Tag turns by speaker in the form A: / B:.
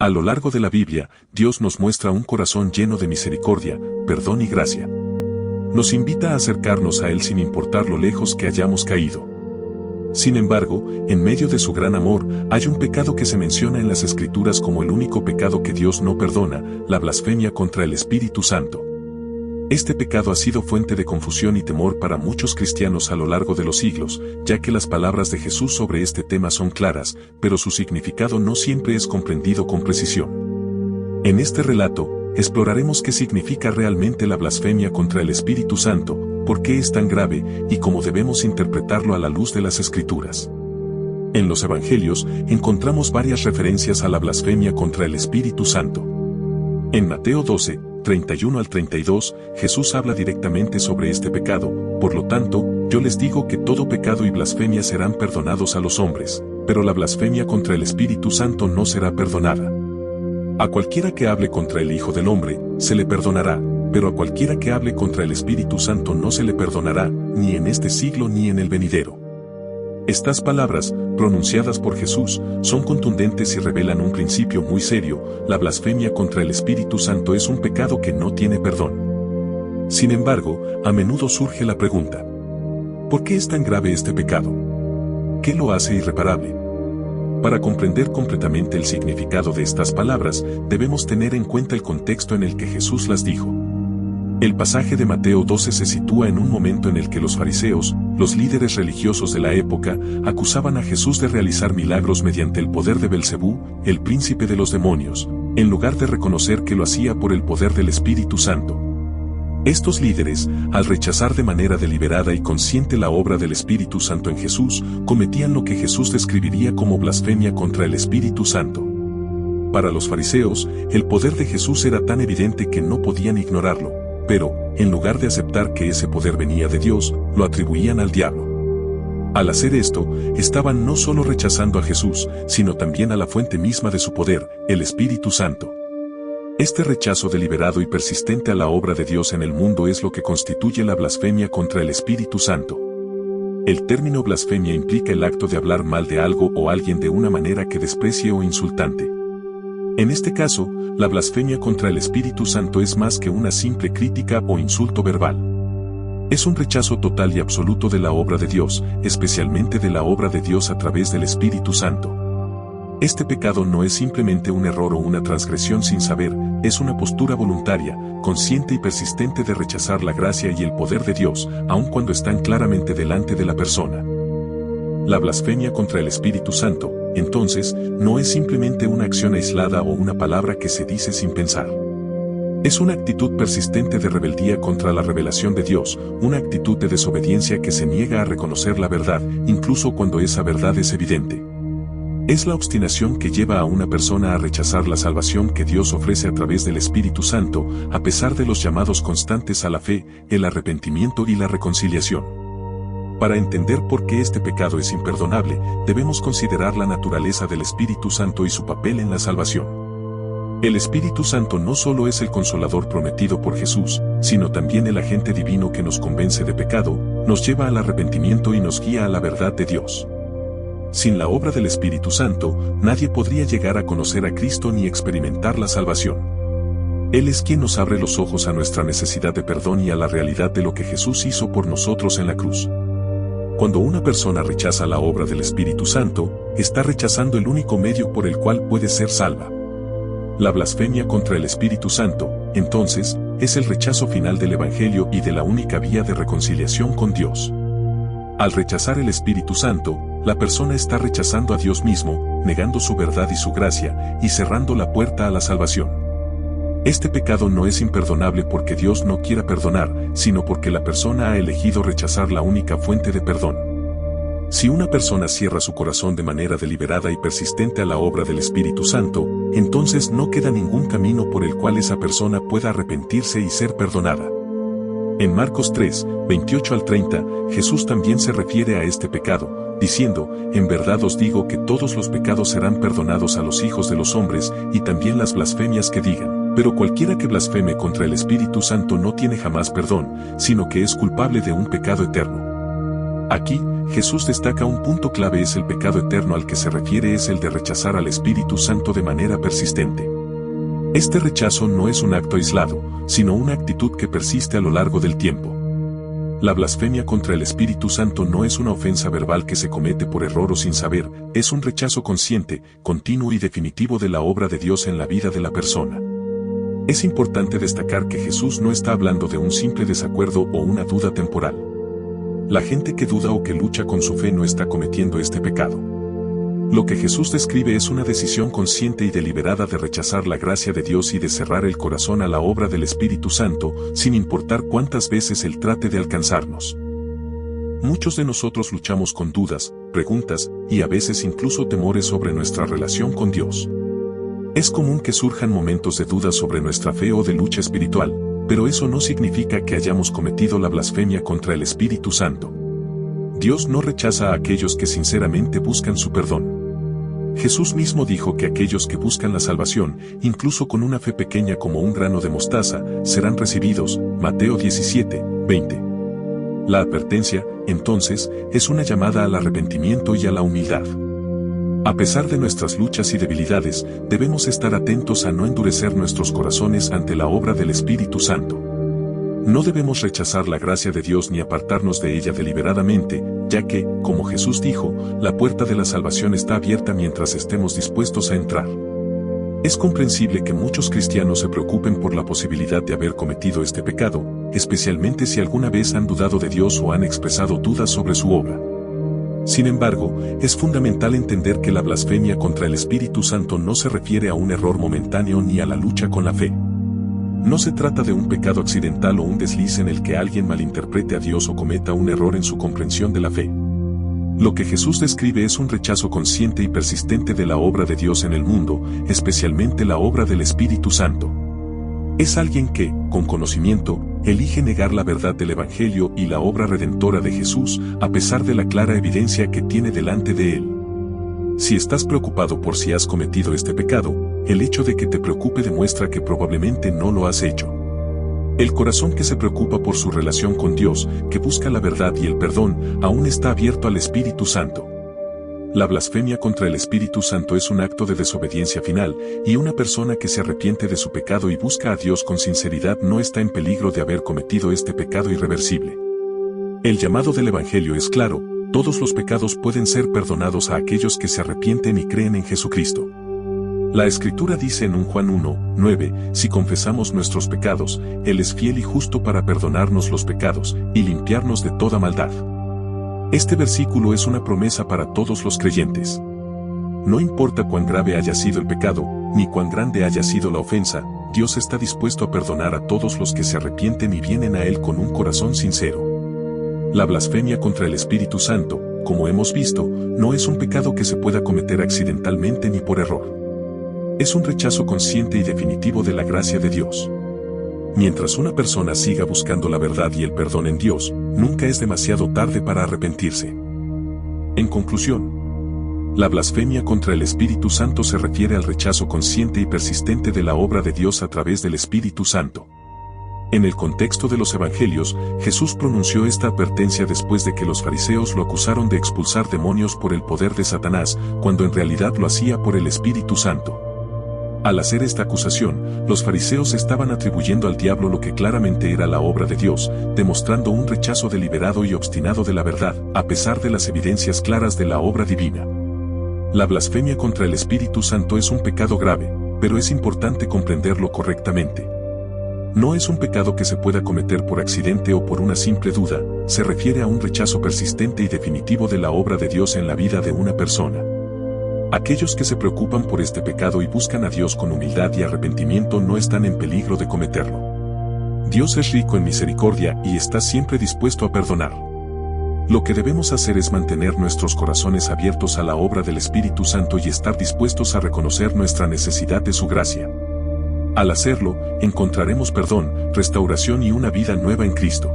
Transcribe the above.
A: A lo largo de la Biblia, Dios nos muestra un corazón lleno de misericordia, perdón y gracia. Nos invita a acercarnos a Él sin importar lo lejos que hayamos caído. Sin embargo, en medio de su gran amor, hay un pecado que se menciona en las Escrituras como el único pecado que Dios no perdona, la blasfemia contra el Espíritu Santo. Este pecado ha sido fuente de confusión y temor para muchos cristianos a lo largo de los siglos, ya que las palabras de Jesús sobre este tema son claras, pero su significado no siempre es comprendido con precisión. En este relato, exploraremos qué significa realmente la blasfemia contra el Espíritu Santo, por qué es tan grave y cómo debemos interpretarlo a la luz de las Escrituras. En los Evangelios, encontramos varias referencias a la blasfemia contra el Espíritu Santo. En Mateo 12, 31 al 32, Jesús habla directamente sobre este pecado. Por lo tanto, yo les digo que todo pecado y blasfemia serán perdonados a los hombres, pero la blasfemia contra el Espíritu Santo no será perdonada. A cualquiera que hable contra el Hijo del Hombre, se le perdonará, pero a cualquiera que hable contra el Espíritu Santo no se le perdonará, ni en este siglo ni en el venidero. Estas palabras, pronunciadas por Jesús, son contundentes y revelan un principio muy serio: la blasfemia contra el Espíritu Santo es un pecado que no tiene perdón. Sin embargo, a menudo surge la pregunta: ¿por qué es tan grave este pecado? ¿Qué lo hace irreparable? Para comprender completamente el significado de estas palabras, debemos tener en cuenta el contexto en el que Jesús las dijo. El pasaje de Mateo 12 se sitúa en un momento en el que los fariseos, los líderes religiosos de la época, acusaban a Jesús de realizar milagros mediante el poder de Belcebú, el príncipe de los demonios, en lugar de reconocer que lo hacía por el poder del Espíritu Santo. Estos líderes, al rechazar de manera deliberada y consciente la obra del Espíritu Santo en Jesús, cometían lo que Jesús describiría como blasfemia contra el Espíritu Santo. Para los fariseos, el poder de Jesús era tan evidente que no podían ignorarlo, pero, en lugar de aceptar que ese poder venía de Dios, lo atribuían al diablo. Al hacer esto, estaban no solo rechazando a Jesús, sino también a la fuente misma de su poder, el Espíritu Santo. Este rechazo deliberado y persistente a la obra de Dios en el mundo es lo que constituye la blasfemia contra el Espíritu Santo. El término blasfemia implica el acto de hablar mal de algo o alguien de una manera que desprecie o insultante. En este caso, la blasfemia contra el Espíritu Santo es más que una simple crítica o insulto verbal. Es un rechazo total y absoluto de la obra de Dios, especialmente de la obra de Dios a través del Espíritu Santo. Este pecado no es simplemente un error o una transgresión sin saber, es una postura voluntaria, consciente y persistente de rechazar la gracia y el poder de Dios, aun cuando están claramente delante de la persona. La blasfemia contra el Espíritu Santo, entonces, no es simplemente una acción aislada o una palabra que se dice sin pensar. Es una actitud persistente de rebeldía contra la revelación de Dios, una actitud de desobediencia que se niega a reconocer la verdad, incluso cuando esa verdad es evidente. Es la obstinación que lleva a una persona a rechazar la salvación que Dios ofrece a través del Espíritu Santo, a pesar de los llamados constantes a la fe, el arrepentimiento y la reconciliación. Para entender por qué este pecado es imperdonable, debemos considerar la naturaleza del Espíritu Santo y su papel en la salvación. El Espíritu Santo no solo es el consolador prometido por Jesús, sino también el agente divino que nos convence de pecado, nos lleva al arrepentimiento y nos guía a la verdad de Dios. Sin la obra del Espíritu Santo, nadie podría llegar a conocer a Cristo ni experimentar la salvación. Él es quien nos abre los ojos a nuestra necesidad de perdón y a la realidad de lo que Jesús hizo por nosotros en la cruz. Cuando una persona rechaza la obra del Espíritu Santo, está rechazando el único medio por el cual puede ser salva. La blasfemia contra el Espíritu Santo, entonces, es el rechazo final del Evangelio y de la única vía de reconciliación con Dios. Al rechazar el Espíritu Santo, la persona está rechazando a Dios mismo, negando su verdad y su gracia, y cerrando la puerta a la salvación. Este pecado no es imperdonable porque Dios no quiera perdonar, sino porque la persona ha elegido rechazar la única fuente de perdón. Si una persona cierra su corazón de manera deliberada y persistente a la obra del Espíritu Santo, entonces no queda ningún camino por el cual esa persona pueda arrepentirse y ser perdonada. En Marcos 3, 28 al 30, Jesús también se refiere a este pecado, diciendo: en verdad os digo que todos los pecados serán perdonados a los hijos de los hombres, y también las blasfemias que digan. Pero cualquiera que blasfeme contra el Espíritu Santo no tiene jamás perdón, sino que es culpable de un pecado eterno. Aquí, Jesús destaca un punto clave: es el pecado eterno al que se refiere es el de rechazar al Espíritu Santo de manera persistente. Este rechazo no es un acto aislado, sino una actitud que persiste a lo largo del tiempo. La blasfemia contra el Espíritu Santo no es una ofensa verbal que se comete por error o sin saber, es un rechazo consciente, continuo y definitivo de la obra de Dios en la vida de la persona. Es importante destacar que Jesús no está hablando de un simple desacuerdo o una duda temporal. La gente que duda o que lucha con su fe no está cometiendo este pecado. Lo que Jesús describe es una decisión consciente y deliberada de rechazar la gracia de Dios y de cerrar el corazón a la obra del Espíritu Santo, sin importar cuántas veces Él trate de alcanzarnos. Muchos de nosotros luchamos con dudas, preguntas, y a veces incluso temores sobre nuestra relación con Dios. Es común que surjan momentos de duda sobre nuestra fe o de lucha espiritual, pero eso no significa que hayamos cometido la blasfemia contra el Espíritu Santo. Dios no rechaza a aquellos que sinceramente buscan su perdón. Jesús mismo dijo que aquellos que buscan la salvación, incluso con una fe pequeña como un grano de mostaza, serán recibidos. Mateo 17, 20. La advertencia, entonces, es una llamada al arrepentimiento y a la humildad. A pesar de nuestras luchas y debilidades, debemos estar atentos a no endurecer nuestros corazones ante la obra del Espíritu Santo. No debemos rechazar la gracia de Dios ni apartarnos de ella deliberadamente, ya que, como Jesús dijo, la puerta de la salvación está abierta mientras estemos dispuestos a entrar. Es comprensible que muchos cristianos se preocupen por la posibilidad de haber cometido este pecado, especialmente si alguna vez han dudado de Dios o han expresado dudas sobre su obra. Sin embargo, es fundamental entender que la blasfemia contra el Espíritu Santo no se refiere a un error momentáneo ni a la lucha con la fe. No se trata de un pecado accidental o un desliz en el que alguien malinterprete a Dios o cometa un error en su comprensión de la fe. Lo que Jesús describe es un rechazo consciente y persistente de la obra de Dios en el mundo, especialmente la obra del Espíritu Santo. Es alguien que, con conocimiento, elige negar la verdad del Evangelio y la obra redentora de Jesús, a pesar de la clara evidencia que tiene delante de él. Si estás preocupado por si has cometido este pecado, el hecho de que te preocupe demuestra que probablemente no lo has hecho. El corazón que se preocupa por su relación con Dios, que busca la verdad y el perdón, aún está abierto al Espíritu Santo. La blasfemia contra el Espíritu Santo es un acto de desobediencia final, y una persona que se arrepiente de su pecado y busca a Dios con sinceridad no está en peligro de haber cometido este pecado irreversible. El llamado del Evangelio es claro: todos los pecados pueden ser perdonados a aquellos que se arrepienten y creen en Jesucristo. La Escritura dice en 1 Juan 1, 9, si confesamos nuestros pecados, Él es fiel y justo para perdonarnos los pecados, y limpiarnos de toda maldad. Este versículo es una promesa para todos los creyentes. No importa cuán grave haya sido el pecado, ni cuán grande haya sido la ofensa, Dios está dispuesto a perdonar a todos los que se arrepienten y vienen a Él con un corazón sincero. La blasfemia contra el Espíritu Santo, como hemos visto, no es un pecado que se pueda cometer accidentalmente ni por error. Es un rechazo consciente y definitivo de la gracia de Dios. Mientras una persona siga buscando la verdad y el perdón en Dios, nunca es demasiado tarde para arrepentirse. En conclusión, la blasfemia contra el Espíritu Santo se refiere al rechazo consciente y persistente de la obra de Dios a través del Espíritu Santo. En el contexto de los Evangelios, Jesús pronunció esta advertencia después de que los fariseos lo acusaron de expulsar demonios por el poder de Satanás, cuando en realidad lo hacía por el Espíritu Santo. Al hacer esta acusación, los fariseos estaban atribuyendo al diablo lo que claramente era la obra de Dios, demostrando un rechazo deliberado y obstinado de la verdad, a pesar de las evidencias claras de la obra divina. La blasfemia contra el Espíritu Santo es un pecado grave, pero es importante comprenderlo correctamente. No es un pecado que se pueda cometer por accidente o por una simple duda, se refiere a un rechazo persistente y definitivo de la obra de Dios en la vida de una persona. Aquellos que se preocupan por este pecado y buscan a Dios con humildad y arrepentimiento no están en peligro de cometerlo. Dios es rico en misericordia y está siempre dispuesto a perdonar. Lo que debemos hacer es mantener nuestros corazones abiertos a la obra del Espíritu Santo y estar dispuestos a reconocer nuestra necesidad de su gracia. Al hacerlo, encontraremos perdón, restauración y una vida nueva en Cristo.